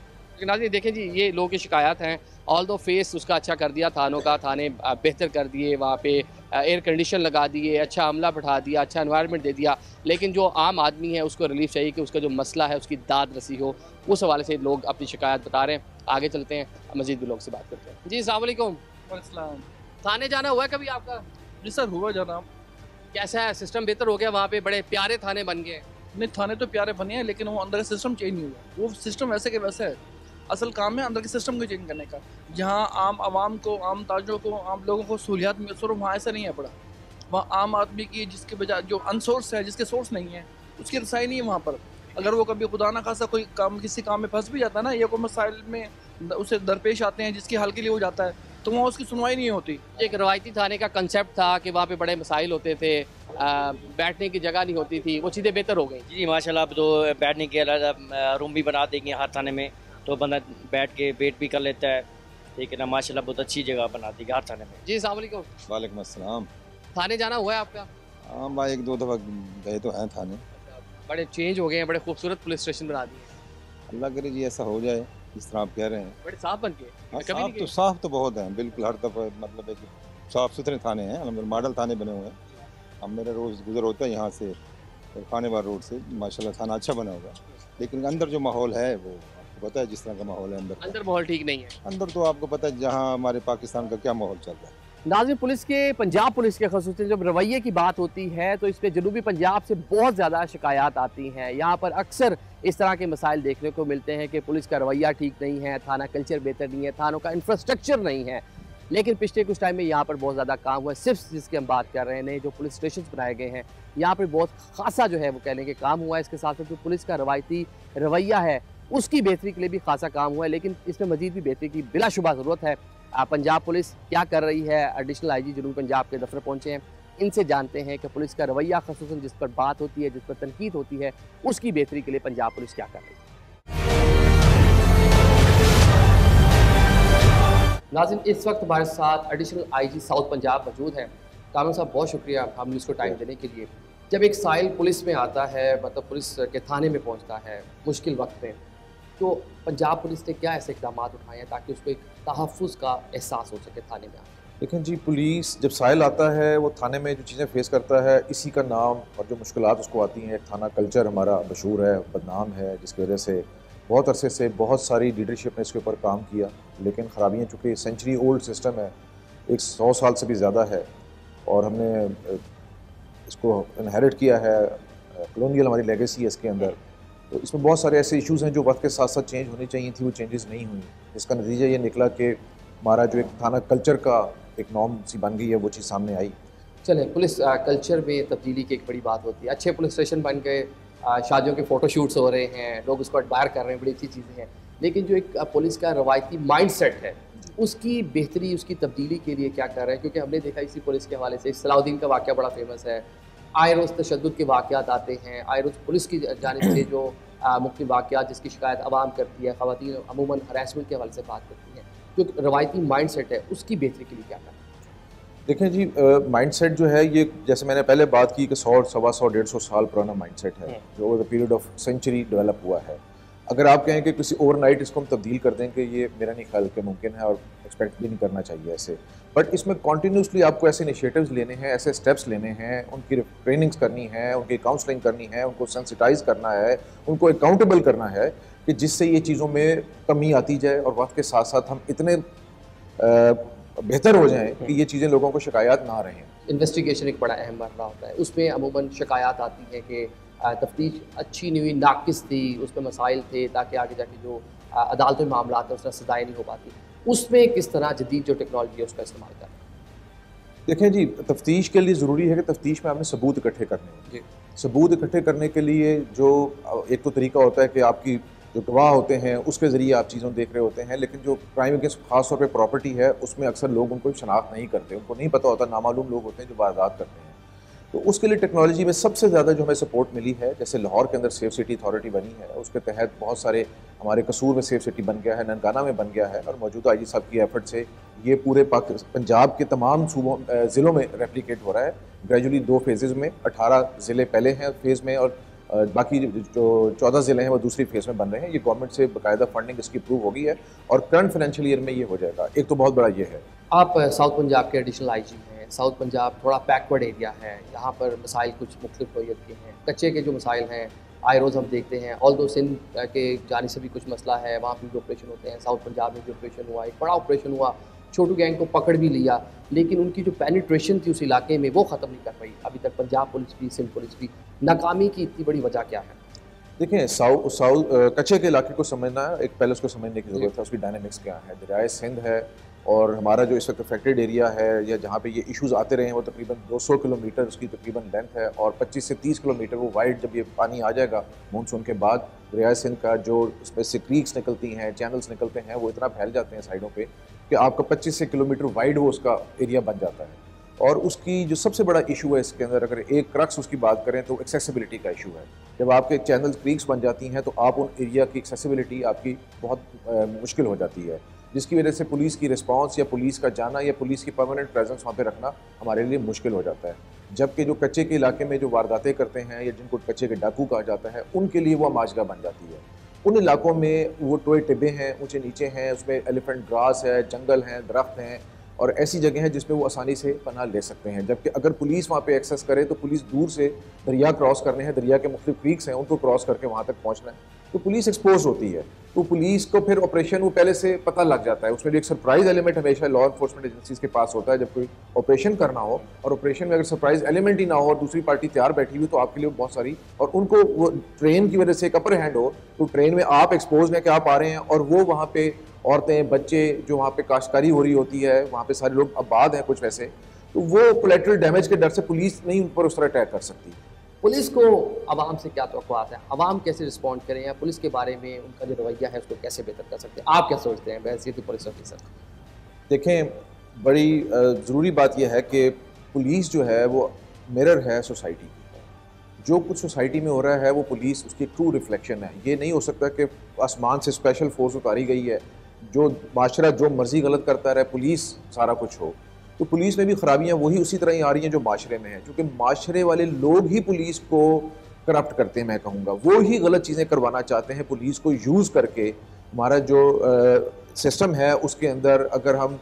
नाज़रीन देखें जी, ये लोगों की शिकायत हैं। ऑल दो फेस उसका अच्छा कर दिया थानों का, थाने बेहतर कर दिए, वहाँ पे एयर कंडीशन लगा दिए, अच्छा अमला बैठा दिया, अच्छा एनवायरनमेंट दे दिया, लेकिन जो आम आदमी है उसको रिलीफ चाहिए कि उसका जो मसला है उसकी दाद रसी हो। उस हवाले से लोग अपनी शिकायत बता रहे हैं। आगे चलते हैं, मज़ीद भी लोग से बात करते हैं। जी अस्सलाम वालेकुम। थाने जाना हुआ है कभी आपका? जी सर, हुआ जाना। कैसा है, सिस्टम बेहतर हो गया वहाँ पे? बड़े प्यारे थाने बन गए। नहीं, थाने तो प्यारे बने हैं लेकिन वो अंदर का सिस्टम चेंज नहीं हुआ। वो सिस्टम वैसे के वैसे है। असल काम है अंदर के सिस्टम को चेंज करने का। जहाँ आम आवाम को, आम ताजरों को, आम लोगों को सहूलियात मिल, सिर्फ वहाँ ऐसा नहीं है पड़ा। वहाँ आम आदमी की जिसके बजाय जो अनसोर्स है, जिसके सोर्स नहीं है, उसकी रसाई नहीं है वहाँ पर। अगर वो कभी खुदा ना खासा कोई काम, किसी काम में फंस भी जाता है ना, या कोई मसाइल में उसे दरपेश आते हैं जिसके हल के लिए वो जाता है, तो वहाँ उसकी सुनवाई नहीं होती। एक रवायती थाने का कंसेप्ट था कि वहाँ पे बड़े मसाइल होते थे, बैठने की जगह नहीं होती थी, वो चीज़ें बेहतर हो गई। जी माशाल्लाह, अब तो बैठने के अलग रूम भी बना देंगे हर थाने में, तो बंदा बैठ के वेट भी कर लेता है। ठीक है ना, माशाल्लाह बहुत अच्छी जगह बना दी हर थाने में। जी अस्सलाम वालेकुम। वालेकुम अस्सलाम। थाने जाना हुआ है आपका? हाँ भाई, 1-2 दफ़ा गए तो हैं थाने। बड़े चेंज हो गए हैं, बड़े खूबसूरत पुलिस स्टेशन बना दिए। अल्लाह करे जी ऐसा हो जाए जिस तरह आप कह रहे हैं। बड़े साफ बन के। हाँ, साफ तो बहुत हैं बिल्कुल, हर दफ़ा मतलब एक साफ़ सुथरे थाने हैं, अलहमदुलिल्लाह मॉडल थाने बने हुए हैं। अब मेरा रोज़ गुजर होता है यहाँ से खानेवार रोड से, माशाल्लाह थाना अच्छा बना हुआ है, लेकिन अंदर जो माहौल है वो आपको पता है जिस तरह का माहौल है अंदर माहौल ठीक नहीं है। अंदर तो आपको पता है जहाँ हमारे पाकिस्तान का क्या माहौल चल रहा है। नाज़रीन, पुलिस के, पंजाब पुलिस के ख़ुसूसन जब रवैये की बात होती है तो इस पर जनूबी पंजाब से बहुत ज़्यादा शिकायत आती हैं। यहाँ पर अक्सर इस तरह के मसाइल देखने को मिलते हैं कि पुलिस का रवैया ठीक नहीं है, थाना कल्चर बेहतर नहीं है, थानों का इंफ्रास्ट्रक्चर नहीं है। लेकिन पिछले कुछ टाइम में यहाँ पर बहुत ज़्यादा काम हुआ है। सिर्फ जिसकी हम बात कर रहे हैं, नए जो पुलिस स्टेशन बनाए गए हैं, यहाँ पर बहुत खासा जो है वो कहने के काम हुआ है। इसके साथ साथ जो पुलिस का रवायती रवैया है उसकी बेहतरी के लिए भी खासा काम हुआ है, लेकिन इसमें मजीद भी बेहतरी की बिलाशुबा ज़रूरत है। पंजाब पुलिस क्या कर रही है? एडिशनल IG जनूबी पंजाब के दफ्तर पहुँचे हैं, इनसे जानते हैं कि पुलिस का रवैया ख़ुसूसन जिस पर बात होती है, जिस पर तनकीद होती है, उसकी बेहतरी के लिए पंजाब पुलिस क्या कर रही है। नाज़रीन, इस वक्त हमारे साथ एडिशनल IG साउथ पंजाब मौजूद हैं। कामरान साहब, बहुत शुक्रिया हम न्यूज़ को टाइम देने के लिए। जब एक साइल पुलिस में आता है, मतलब पुलिस के थाने में पहुँचता है मुश्किल वक्त में, तो पंजाब पुलिस ने क्या ऐसे इक़दाम उठाए हैं ताकि उसको एक तहफ़्फ़ुज़ का एहसास हो सके थाने में? लेकिन जी, पुलिस जब साइल आता है वो थाने में जो चीज़ें फेस करता है, इसी का नाम और जो मुश्किलात उसको आती हैं, थाना कल्चर हमारा मशहूर है, बदनाम है, जिसकी वजह से बहुत अरसे से बहुत सारी लीडरशिप ने इसके ऊपर काम किया, लेकिन ख़राबियाँ चूँकि सेंचुरी ओल्ड सिस्टम है, 100 साल से भी ज़्यादा है, और हमने इसको इनहेरिट किया है, कॉलोनियल हमारी लेगेसी है इसके अंदर। तो इसमें बहुत सारे ऐसे इश्यूज़ हैं जो वक्त के साथ साथ चेंज होनी चाहिए थी, वो चेंजेस नहीं हुई, जिसका नतीजा ये निकला कि हमारा जो एक थाना कल्चर का एक नॉर्म सी बन गई है, वो चीज़ सामने आई। चले, पुलिस कल्चर में तब्दीली की एक बड़ी बात होती है। अच्छे पुलिस स्टेशन बन गए, शादियों के फ़ोटोशूट्स हो रहे हैं, लोग उसको एडमायर कर रहे हैं, बड़ी अच्छी चीज़ें हैं, लेकिन जो एक पुलिस का रवायती माइंडसेट है उसकी बेहतरी, उसकी तब्दीली के लिए क्या कर रहे हैं? क्योंकि हमने देखा इसी पुलिस के हवाले से सलाउद्दीन का वाक़या बड़ा फेमस है, आए रोज़ तशद्दुद के वाक़यात आते हैं, आए रोज़ पुलिस की जानिब से जो मुख्तलिफ वाक़यात जिसकी शिकायत आवाम करती है, ख़वातीन अमूमन हरासमेंट के हवाले से बात करती हैं, जो रवायती माइंडसेट है उसकी बेहतरी के लिए क्या करना है? देखें जी, माइंडसेट जो है ये, जैसे मैंने पहले बात की कि 100, 125, 150 साल पुराना माइंडसेट है जो over the period of century develop हुआ है। अगर आप कहें कि किसी ओवरनाइट इसको हम तब्दील कर दें कि ये मेरा नहीं ख्याल कि मुमकिन है और एक्सपेक्ट भी नहीं करना चाहिए ऐसे, बट इसमें कॉन्टीन्यूसली आपको ऐसे इनिशिएटिव्स लेने हैं, ऐसे स्टेप्स लेने हैं, उनकी ट्रेनिंग्स करनी है, उनकी काउंसलिंग करनी है, उनको सेंसिटाइज करना है, उनको अकाउंटेबल करना है कि जिससे ये चीज़ों में कमी आती जाए और वक्त के साथ साथ हम इतने बेहतर हो जाएं कि ये चीज़ें लोगों को शिकायत ना रहें। इन्वेस्टिगेशन एक बड़ा अहम मरला होता है, उसमें अमूमन शिकायत आती है कि तफ्तीश अच्छी नहीं हुई, नाकिस थी, उसमें मसाइल थे ताकि आगे जाके जो अदालतों में मामला है उसमें सजाएँ नहीं हो पाती। उसमें किस तरह जदीद जो टेक्नोलॉजी है उसका इस्तेमाल करें? देखें जी, तफ्तीश के लिए ज़रूरी है कि तफ्तीश में आपने सबूत इकट्ठे करने हैं। सबूत इकट्ठे करने के लिए जो एक तो तरीका होता है कि आपकी जो गवाह होते हैं उसके ज़रिए आप चीज़ों देख रहे होते हैं, लेकिन जो क्राइम अगेंस्ट खास तौर पे प्रॉपर्टी है उसमें अक्सर लोग उनको शनाख्त नहीं करते, उनको नहीं पता होता, नामालूम लोग होते हैं जो वारदात करते हैं। तो उसके लिए टेक्नोलॉजी में सबसे ज़्यादा जो हमें सपोर्ट मिली है, जैसे लाहौर के अंदर सेफ सिटी अथॉरिटी बनी है, उसके तहत बहुत सारे हमारे कसूर में सेफ सिटी बन गया है, ननकाना में बन गया है, और मौजूदा आईजी साहब की एफर्ट से ये पूरे पंजाब के तमाम सूबों ज़िलों में रेप्लिकेट हो रहा है। ग्रेजुअली 2 फेजेज़ में 18 ज़िले पहले हैं फेज़ में और बाकी जो 14 ज़िले हैं वो दूसरी फेज़ में बन रहे हैं। ये गवर्नमेंट से बाकायदा फंडिंग इसकी अप्रूव हो गई है और करंट फाइनेंशियल ईयर में ये हो जाएगा। एक तो बहुत बड़ा ये है। आप साउथ पंजाब के एडिशनल आईजी हैं। साउथ पंजाब थोड़ा बैकवर्ड एरिया है, यहाँ पर मसाइल कुछ मुख्तलिफ नौइयत के हैं। कच्चे के जो मसाइल हैं आए रोज़ हम देखते हैं, ऑल दो सिंध के जाने से भी कुछ मसला है, वहाँ पर भी ऑपरेशन होते हैं। साउथ पंजाब में भी ऑपरेशन हुआ, एक बड़ा ऑपरेशन हुआ, छोटू गैंग को पकड़ भी लिया, लेकिन उनकी जो पेनिट्रेशन थी उस इलाके में वो ख़त्म नहीं कर पाई अभी तक पंजाब पुलिस भी, सिंध पुलिस भी। नाकामी की इतनी बड़ी वजह क्या है? देखें, कच्चे के इलाके को समझना है, एक पहले उसको समझने की ज़रूरत है, उसकी डायनेमिक्स क्या है। दरियाए सिंध है और हमारा जो इस वक्त अफेक्टेड एरिया है या जहाँ पे ये इश्यूज़ आते रहे हैं वो तकरीबन 200 किलोमीटर उसकी तकरीबन लेंथ है और 25 से 30 किलोमीटर वो वाइड जब ये पानी आ जाएगा मानसून के बाद, दरियाए सिंध का जो इसमें से क्रीक्स निकलती हैं, चैनल्स निकलते हैं, वो इतना फैल जाते हैं साइडों पे कि आपका 25 से किलोमीटर वाइड वो उसका एरिया बन जाता है। और उसकी जो सबसे बड़ा इशू है इसके अंदर, अगर एक क्रक्स उसकी बात करें तो एक्सेसिबिलिटी का इशू है। जब आपके चैनल्स क्रीक्स बन जाती हैं तो आप उन एरिया की एक्सेसिबिलिटी आपकी बहुत मुश्किल हो जाती है, जिसकी वजह से पुलिस की रिस्पांस या पुलिस का जाना या पुलिस की परमानेंट प्रेजेंस वहाँ पे रखना हमारे लिए मुश्किल हो जाता है। जबकि जो कच्चे के इलाके में जो वारदातें करते हैं या जिनको कच्चे के डाकू कहा जाता है, उनके लिए वो आमाजगा बन जाती है। उन इलाकों में वो टोए टिब्बे हैं, ऊंचे नीचे हैं, उसमें एलिफेंट ग्रास है, जंगल हैं, दरख्त हैं और ऐसी जगह है जिसमें वो आसानी से पनाह ले सकते हैं। जबकि अगर पुलिस वहाँ पे एक्सेस करे तो पुलिस दूर से दरिया क्रॉस करने हैं, दरिया के मुख्तलिफ क्रीक्स हैं उनको क्रॉस करके वहाँ तक पहुँचना है, तो पुलिस एक्सपोज होती है। तो पुलिस को फिर ऑपरेशन वो पहले से पता लग जाता है। उसमें भी एक सरप्राइज एलिमेंट हमेशा लॉ एनफोर्समेंट एजेंसीज के पास होता है। जब कोई ऑपरेशन करना हो और ऑपरेशन में अगर सरप्राइज एलिमेंट ही ना हो और दूसरी पार्टी तैयार बैठी हुई तो आपके लिए बहुत सारी, और उनको वो ट्रेन की वजह से एक अपर हैंड हो तो ट्रेन में आप एक्सपोज हैं कि आप आ रहे हैं और वो वहाँ पे औरतें, बच्चे, जो वहाँ पे काश्तकारी हो रही होती है, वहाँ पे सारे लोग आबाद हैं कुछ वैसे, तो वो कोलैटरल डैमेज के डर से पुलिस नहीं उन पर उस तरह अटैक कर सकती। पुलिस को आवाम से क्या तवक्कुआत है? आवाम कैसे रिस्पॉन्ड करें या पुलिस के बारे में उनका जो रवैया है उसको कैसे बेहतर कर सकते हैं? आप क्या सोचते हैं बहैसियत पुलिस ऑफिसर? देखें, बड़ी ज़रूरी बात यह है कि पुलिस जो है वो मिरर है सोसाइटी की। जो कुछ सोसाइटी में हो रहा है वो पुलिस उसकी ट्रू रिफ्लेक्शन है। ये नहीं हो सकता कि आसमान से स्पेशल फोर्स उतारी गई है, जो माशरा जो मर्जी गलत करता रहे, पुलिस सारा कुछ हो। तो पुलिस में भी खराबियाँ वही उसी तरह ही आ रही हैं जो माशरे में हैं, क्योंकि माशरे वाले लोग ही पुलिस को करप्ट करते हैं। मैं कहूँगा वो ही गलत चीज़ें करवाना चाहते हैं पुलिस को यूज़ करके। हमारा जो सिस्टम है उसके अंदर अगर हम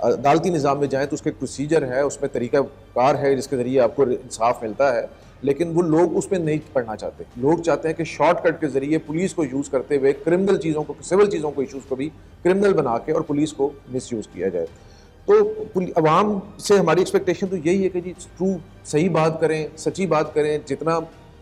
अदालती निज़ाम में जाएँ तो उसका एक प्रोसीजर है, उसमें तरीक़ाकार है जिसके ज़रिए आपको इंसाफ मिलता है, लेकिन वो लोग उसमें नहीं पढ़ना चाहते। लोग चाहते हैं कि शॉर्टकट के ज़रिए पुलिस को यूज़ करते हुए क्रिमिनल चीज़ों को, सिविल चीज़ों को, इशूज़ को भी क्रिमिनल बना के और पुलिस को मिसयूज़ किया जाए। तो अवाम से हमारी एक्सपेक्टेशन तो यही है कि जी ट्रू सही बात करें, सच्ची बात करें, जितना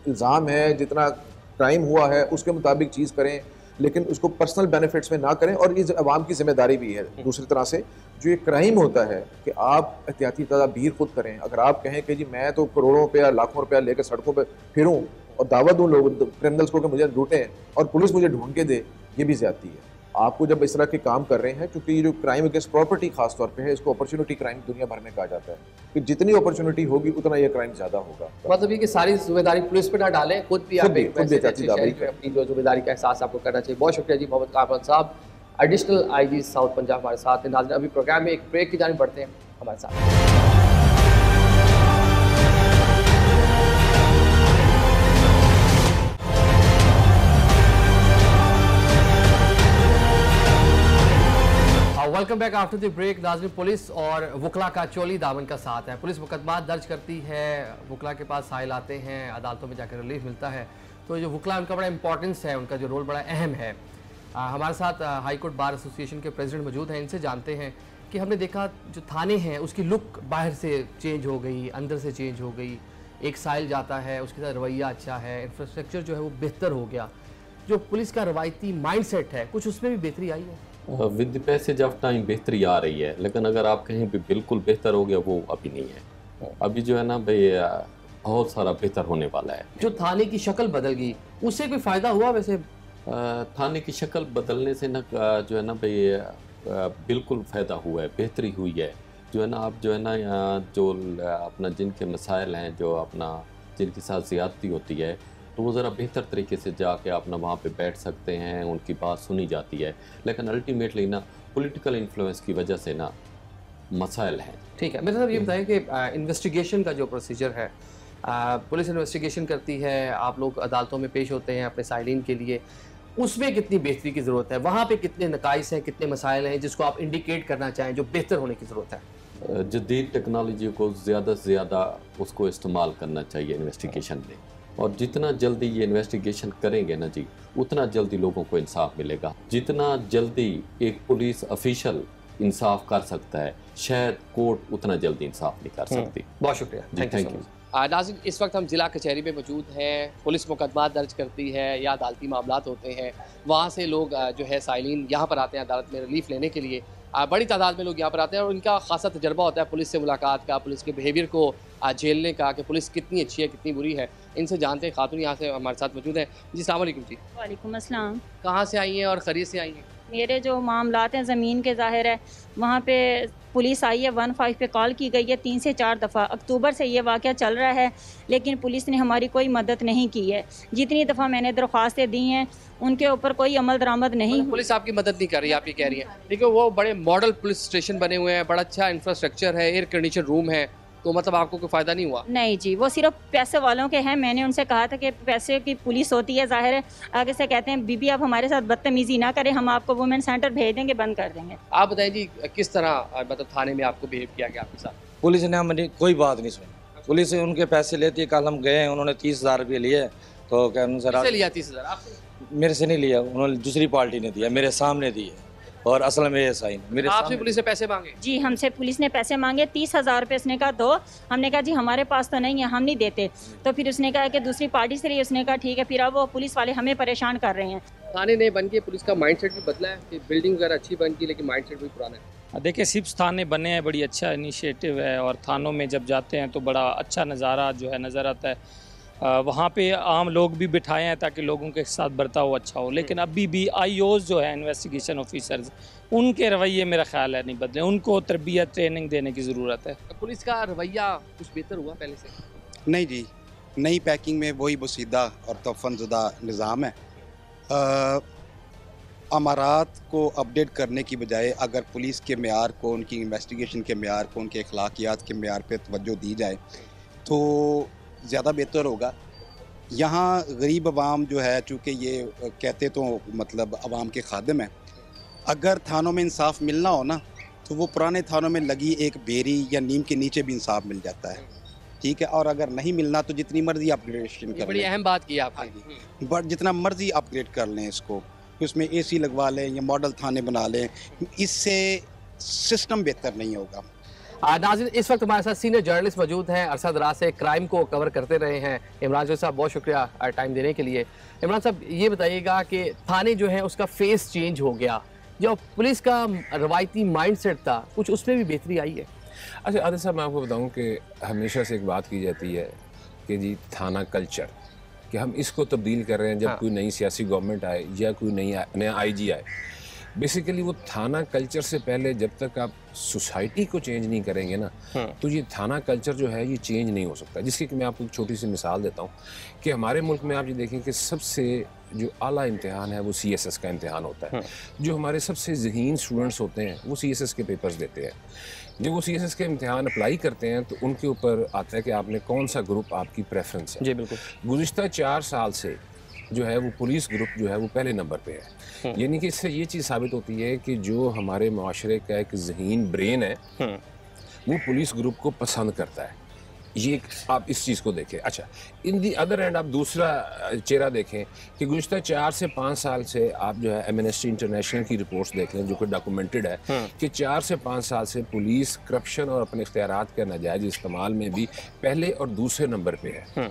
इल्ज़ाम है, जितना क्राइम हुआ है उसके मुताबिक चीज़ करें, लेकिन उसको पर्सनल बेनिफिट्स में ना करें। और ये अवाम की जिम्मेदारी भी है दूसरी तरह से, जो ये क्राइम होता है कि आप एहतियाती तदाबीर खुद करें। अगर आप कहें कि जी मैं तो करोड़ों रुपया, लाखों रुपया लेकर सड़कों पर फिरूँ और दावत दूँ लोग क्रिमिनल्स को कि मुझे लूटें और पुलिस मुझे ढूंढ के दे, ये भी ज़्यादती है। आपको जब इस तरह के काम कर रहे हैं, क्योंकि ये जो क्राइम अगेंस्ट प्रॉपर्टी खास तौर पे है, इसको अपॉर्चुनिटी क्राइम दुनिया भर में कहा जाता है कि जितनी अपॉर्चुनिटी होगी उतना ये क्राइम ज़्यादा होगा। मतलब ये कि सारी जिम्मेदारी पुलिस पे ना डालें, खुद भी आप अपनी जो जिम्मेदारी का एहसास आपको करना चाहिए। बहुत शुक्रिया जी मोहम्मद कामरान साहब, एडिशनल आईजी साउथ पंजाब हमारे साथ हैं। नाज़रीन, अभी प्रोग्राम में एक ब्रेक की जानिब बढ़ते हैं हमारे साथ। Welcome back after the break. नाज़रीन, पुलिस और वकला का चोली दामन का साथ है। पुलिस मुकदमा दर्ज करती है, वकला के पास साइल आते हैं, अदालतों में जाकर रिलीफ मिलता है। तो जो वकला उनका बड़ा इंपॉर्टेंस है, उनका जो रोल बड़ा अहम है। हमारे साथ हाई कोर्ट बार एसोसिएशन के प्रेसिडेंट मौजूद हैं। इनसे जानते हैं कि हमने देखा जो थाने हैं उसकी लुक बाहर से चेंज हो गई, अंदर से चेंज हो गई। एक साइल जाता है, उसके साथ रवैया अच्छा है, इंफ्रास्ट्रक्चर जो है वो बेहतर हो गया। जो पुलिस का रवायती माइंडसेट है, कुछ उसमें भी बेहतरी आई है। With the passage of time बेहतरी आ रही है, लेकिन अगर आप कहीं भी बिल्कुल बेहतर हो गया, वो अभी नहीं है। अभी जो है ना भाई, बहुत सारा बेहतर होने वाला है। जो थाने की शक्ल बदल गई, उससे कोई फ़ायदा हुआ? वैसे थाने की शक्ल बदलने से ना जो है ना भाई बिल्कुल फ़ायदा हुआ है, बेहतरी हुई है। जो है ना आप जो है ना जो अपना जिनके मसाइल हैं, जो अपना जिनके साथ ज़्यादती होती है, तो वो ज़रा बेहतर तरीके से जाके अपना वहाँ पे बैठ सकते हैं, उनकी बात सुनी जाती है। लेकिन अल्टीमेटली ना पॉलिटिकल इन्फ्लुएंस की वजह से ना मसाइल हैं। ठीक है, मेरे साहब ये बताएं कि इन्वेस्टिगेशन का जो प्रोसीजर है, पुलिस इन्वेस्टिगेशन करती है, आप लोग अदालतों में पेश होते हैं अपने साइलिन के लिए, उसमें कितनी बेहतरी की ज़रूरत है? वहाँ पे कितने नकाइस हैं, कितने मसाइल हैं जिसको आप इंडिकेट करना चाहें जो बेहतर होने की ज़रूरत है? जदीद टेक्नोलॉजी को ज़्यादा से ज़्यादा उसको इस्तेमाल करना चाहिए इन्वेस्टिगेशन में, और जितना जल्दी ये इन्वेस्टिगेशन करेंगे ना जी, उतना जल्दी लोगों को इंसाफ मिलेगा। जितना जल्दी एक पुलिस ऑफिशियल इंसाफ कर सकता है, शायद कोर्ट उतना जल्दी इंसाफ नहीं कर सकती। बहुत शुक्रिया, थैंक यू। नाज़रीन, इस वक्त हम ज़िला कचहरी में मौजूद हैं। पुलिस मुकदमा दर्ज करती है या अदालती मामलात होते हैं, वहाँ से लोग जो है साइलिन यहाँ पर आते हैं अदालत में रिलीफ लेने के लिए। बड़ी तादाद में लोग यहाँ पर आते हैं और इनका खासा तजर्बा होता है पुलिस से मुलाकात का, पुलिस के बिहेवियर को झेलने का, कि पुलिस कितनी अच्छी है, कितनी बुरी है। इनसे जानते हैं। खातून यहाँ से हमारे साथ मौजूद हैं। जी अस्सलाम वालेकुम। जी वालेकुम अस्सलाम। कहाँ से आई हैं और खरीद से आई हैं? मेरे जो मामलात हैं ज़मीन के, ज़ाहिर है वहाँ पे पुलिस आई है, 15 पे कॉल की गई है 3 से 4 दफ़ा। अक्टूबर से ये वाक़या चल रहा है, लेकिन पुलिस ने हमारी कोई मदद नहीं की है। जितनी दफ़ा मैंने दरख्वास्तें दी हैं, उनके ऊपर कोई अमल दरामद नहीं। पुलिस आपकी मदद नहीं कर रही, आप ये कह रही हैं। देखिए, वो बड़े मॉडल पुलिस स्टेशन बने हुए हैं, बड़ा अच्छा इंफ्रास्ट्रक्चर है, एयर कंडीशन रूम है, तो मतलब आपको कोई फ़ायदा नहीं हुआ? नहीं जी, वो सिर्फ पैसे वालों के हैं। मैंने उनसे कहा था कि पैसे की पुलिस होती है, ज़ाहिर है। आगे से कहते हैं बीबी आप हमारे साथ बदतमीज़ी ना करें, हम आपको वुमेन सेंटर भेज देंगे, बंद कर देंगे। आप बताएं जी, किस तरह मतलब थाने में आपको बिहेव किया गया आपके साथ? पुलिस ने हमारी कोई बात नहीं सुनी। पुलिस उनके पैसे लेती है। कल हम गए, उन्होंने 30,000 रुपये लिए, तो क्या किससे लिया 30,000? आपसे? मेरे से नहीं लिया, उन्होंने दूसरी पार्टी ने दिया, मेरे सामने दिए, और असल में ये साइन मेरे आपसे पुलिस ने पैसे मांगे? जी, हमसे पुलिस ने पैसे मांगे 30,000 रुपये। उसने कहा दो। हमने कहा जी हमारे पास तो नहीं है, हम नहीं देते। तो फिर उसने कहा कि दूसरी पार्टी से लिए। उसने कहा ठीक है। फिर अब वो पुलिस वाले हमें परेशान कर रहे हैं। थाने नए बन के पुलिस का माइंडसेट भी बदला है कि बिल्डिंग वगैरह अच्छी बन की, लेकिन माइंडसेट भी पुराना है। देखिए, सिप्स थाने बने हैं, बड़ी अच्छा इनिशिएटिव है, और थानों में जब जाते हैं तो बड़ा अच्छा नज़ारा जो है नज़र आता है। वहाँ पे आम लोग भी बिठाए हैं ताकि लोगों के साथ बर्ताव अच्छा हो, लेकिन अभी भी IOs जो है इन्वेस्टिगेशन ऑफिसर्स, उनके रवैये मेरा ख्याल है नहीं बदले। उनको तरबियत ट्रेनिंग देने की ज़रूरत है। पुलिस का रवैया कुछ बेहतर हुआ पहले से? नहीं जी, नई पैकिंग में वही बसीदा और तोफ़नज़दा निज़ाम है। अमारात को अपडेट करने की बजाय अगर पुलिस के मेयार को, उनकी इन्वेस्टिगेशन के मेयार को, उनके अखलाकियात के मेयार पे तवज्जो दी जाए तो ज़्यादा बेहतर होगा। यहाँ गरीब आवाम जो है, चूँकि ये कहते तो मतलब आवाम के खादिम हैं, अगर थानों में इंसाफ मिलना हो ना, तो वो पुराने थानों में लगी एक बेरी या नीम के नीचे भी इंसाफ मिल जाता है। ठीक है, और अगर नहीं मिलना तो जितनी मर्जी अपग्रेडेशन कर बड़ी अहम बात की आपने, बट जितना मर्जी अपग्रेड कर लें इसको, उसमें AC लगवा लें या मॉडल थाने बना लें, इससे सिस्टम बेहतर नहीं होगा। नाज़रीन, इस वक्त हमारे साथ सीनियर जर्नलिस्ट मौजूद हैं, अरसा दराज से क्राइम को कवर करते रहे हैं, इमरान साहब। बहुत शुक्रिया टाइम देने के लिए। इमरान साहब, ये बताइएगा कि थाने जो है उसका फेस चेंज हो गया, जो पुलिस का रवायती माइंडसेट था, कुछ उसमें भी बेहतरी आई है? अच्छा आदिल साहब, मैं आपको बताऊं कि हमेशा से एक बात की जाती है कि जी थाना कल्चर, कि हम इसको तब्दील कर रहे हैं जब कोई नई सियासी गवर्नमेंट आए या कोई नया IG आए। बेसिकली वो थाना कल्चर से पहले जब तक आप सोसाइटी को चेंज नहीं करेंगे ना, तो ये थाना कल्चर जो है ये चेंज नहीं हो सकता। जिसकी कि मैं आपको एक छोटी सी मिसाल देता हूँ कि हमारे मुल्क में आप ये देखें कि सबसे जो आला इम्तिहान है वो CSS का इम्तिहान होता है। जो हमारे सबसे ज़हीन स्टूडेंट्स होते हैं वो CSS के पेपर्स देते हैं। जब वो CSS के इम्तिहान अप्लाई करते हैं तो उनके ऊपर आता है कि आपने कौन सा ग्रुप आपकी प्रेफरेंस है। जी बिल्कुल। गुज़िश्ता 4 साल से जो है वो पुलिस ग्रुप जो है वो पहले नंबर पे है। यानी कि इससे ये चीज़ साबित होती है कि जो हमारे माशरे का एक ज़हीन ब्रेन है वो पुलिस ग्रुप को पसंद करता है। ये आप इस चीज़ को देखें। अच्छा, इन दी अदर एंड आप दूसरा चेहरा देखें कि गुज़श्ता 4 से 5 साल से आप जो है एमनेस्टी इंटरनेशनल की रिपोर्ट्स देख लें जो कि डॉक्यूमेंटेड है कि 4 से 5 साल से पुलिस करप्शन और अपने इख्तियारात के नाजायज़ इस्तेमाल में भी पहले और दूसरे नंबर पे है।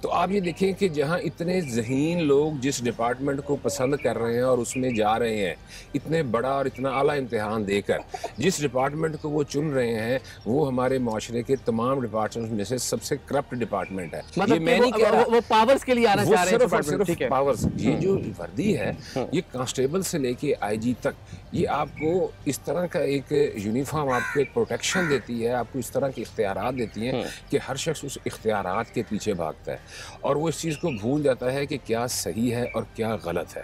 तो आप ये देखें कि जहाँ इतने ज़हीन लोग जिस डिपार्टमेंट को पसंद कर रहे हैं और उसमें जा रहे हैं, इतने बड़ा और इतना आला इम्तिहान देकर जिस डिपार्टमेंट को वो चुन रहे हैं वो हमारे माशरे के तमाम डिपार्टमेंट में से सबसे करप्ट डिपार्टमेंट है। मतलब ये मैं नहीं कह रहा वो पावर्स के लिए आना चाह रहे हैं, सिर्फ पावर्स। ये जो वर्दी है ये कांस्टेबल से लेके आईजी तक ये आपको इस तरह का एक यूनिफॉर्म आपको एक प्रोटेक्शन देती है, आपको इस तरह के इख्तियारात देती हैं कि हर शख्स उस इख्तियारात के पीछे भागता है और वो इस चीज़ को भूल जाता है कि क्या सही है और क्या गलत है।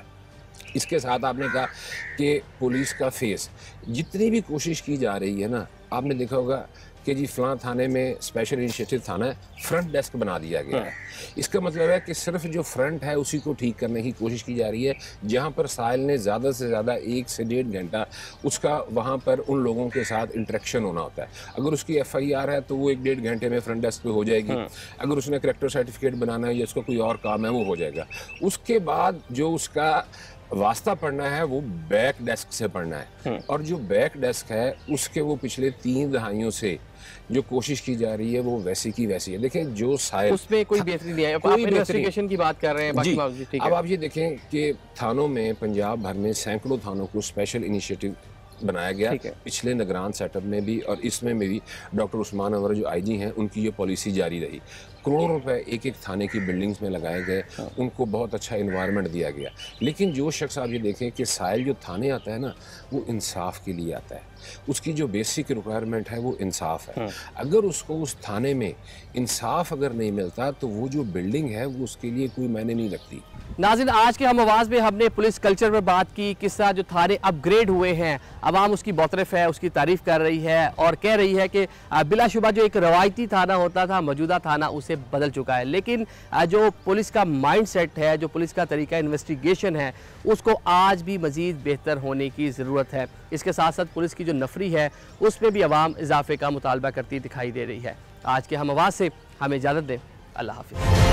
इसके साथ आपने कहा कि पुलिस का फेस, जितनी भी कोशिश की जा रही है ना, आपने देखा होगा कि जी फलां थाने में स्पेशल इनिशिएटिव थाना है, फ्रंट डेस्क बना दिया गया है। इसका मतलब है कि सिर्फ जो फ्रंट है उसी को ठीक करने की कोशिश की जा रही है, जहां पर साहिल ने ज़्यादा से ज़्यादा 1 से 1.5 घंटा उसका वहां पर उन लोगों के साथ इंटरेक्शन होना होता है। अगर उसकी FIR है तो वो 1-1.5 घंटे में फ्रंट डेस्क पे हो जाएगी। अगर उसने करेक्टर सर्टिफिकेट बनाना है या उसका कोई और काम है वो हो जाएगा। उसके बाद जो उसका वास्ता पढ़ना है वो बैक डेस्क से पढ़ना है और जो बैक डेस्क है उसके वो पिछले 3 दहाइयों से जो कोशिश की जा रही है वो वैसी की वैसी है। देखें जो साइल उसमें कोई बेहतरी नहीं है। आप इन्वेस्टिगेशन की बात कर रहे हैं बाकी ठीक है। अब आप ये देखें कि थानों में पंजाब भर में सैकड़ों थानों को स्पेशल इनिशिएटिव बनाया गया, पिछले निगरान सेटअप में भी और इसमें भी डॉक्टर उस्मान अनवर जो IG हैं उनकी ये पॉलिसी जारी रही। करोड़ों रुपए एक एक थाने की बिल्डिंग्स में लगाए गए, उनको बहुत अच्छा इन्वायरमेंट दिया गया। लेकिन जो शख्स आप ये देखें कि साहिल जो थाने आता है ना वो इंसाफ के लिए आता है, उसकी जो बेसिक रिक्वायरमेंट है वो इंसाफ है। अगर उसको उस थाने में इंसाफ अगर नहीं मिलता तो वो जो बिल्डिंग है वो उसके लिए कोई मायने नहीं रखती। नाज़रीन, आज के हम आवाज़ में हमने पुलिस कल्चर पर बात की, किस तरह जो थाने अपग्रेड हुए हैं, आवाम उसकी बौतरफ है, उसकी तारीफ़ कर रही है और कह रही है कि बिलाशुबा जो एक रवायती थाना होता था मौजूदा थाना उसे बदल चुका है। लेकिन जो पुलिस का माइंड सेट है, जो पुलिस का तरीका इन्वेस्टिगेशन है, उसको आज भी मज़ीद बेहतर होने की ज़रूरत है। इसके साथ साथ पुलिस की जो नफरी है उसमें भी आवाम इजाफे का मुतालबा करती दिखाई दे रही है। आज के हम आवाज़ से हमें इजाज़त दें। अल्लाह हाफ़िज़।